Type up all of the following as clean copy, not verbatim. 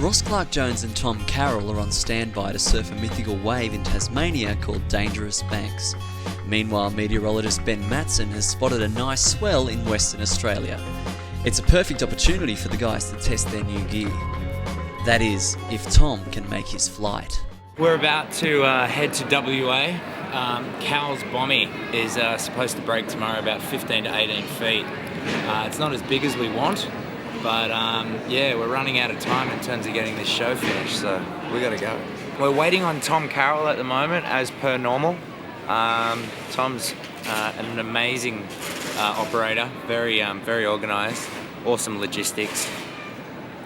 Ross Clarke-Jones and Tom Carroll are on standby to surf a mythical wave in Tasmania called Dangerous Banks. Meanwhile, meteorologist Ben Matson has spotted a nice swell in Western Australia. It's a perfect opportunity for the guys to test their new gear. That is, if Tom can make his flight. We're about to head to WA. Carroll's Bommy is supposed to break tomorrow about 15 to 18 feet. It's not as big as we want, but yeah, we're running out of time in terms of getting this show finished, so we gotta go. We're waiting on Tom Carroll at the moment, as per normal. Tom's an amazing operator, very organised, awesome logistics.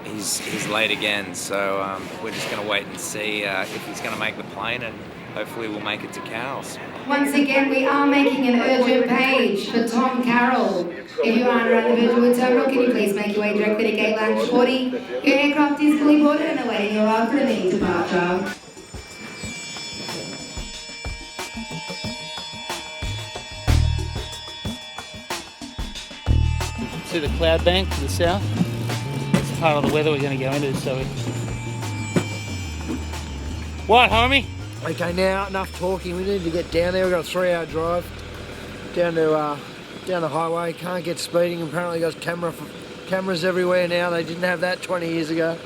He's late again, so we're just going to wait and see if he's going to make the plane, and hopefully we'll make it to Carroll's. Once again, we are making an urgent page for Tom Carroll. If you aren't around the Virtual Terminal, can you please make your way directly to Gate Lounge 40? Your aircraft is fully boarded and awaiting your arrival for immediate departure. See the cloud bank to the south? That's part of the weather we're going to go into, so What, homie? Okay, now enough talking. We need to get down there. We've got a 3-hour drive down the highway. Can't get speeding. Apparently, got cameras everywhere now. They didn't have that 20 years ago.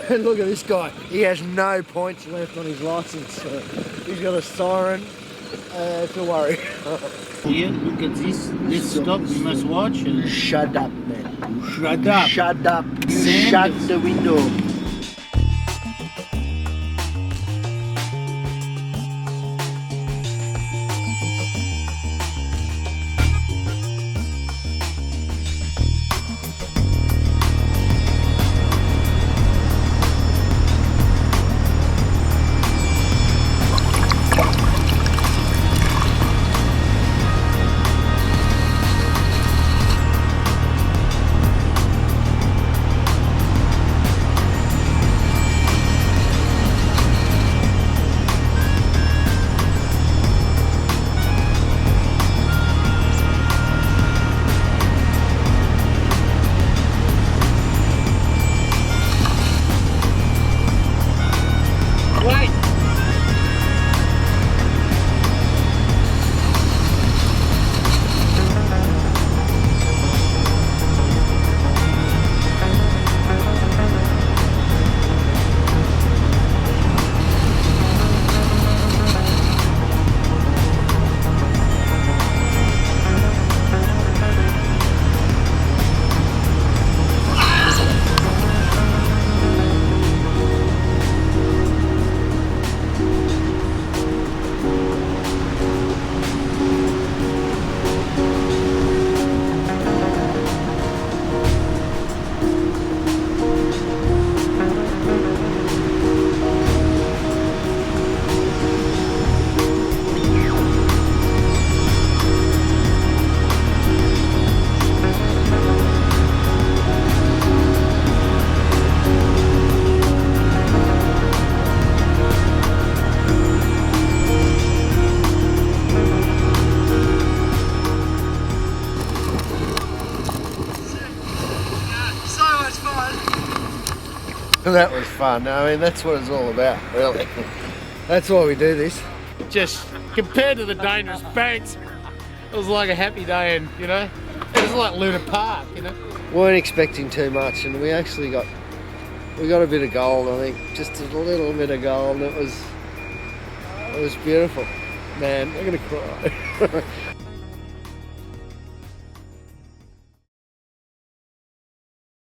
Look at this guy. He has no points left on his license. He's got a siren. Feel worried. Here, look at this. This stop. You must watch. And Shut up, man. Shut up. Shut up. Sand. Shut the window. That was fun. I mean, that's what it's all about, really. That's why we do this. just compared to the Dangerous Banks, it was like a happy day, and you know, it was like Luna Park, you know. Weren't expecting too much, and we actually got a bit of gold. I think just a little bit of gold. It was beautiful, man. I'm gonna cry.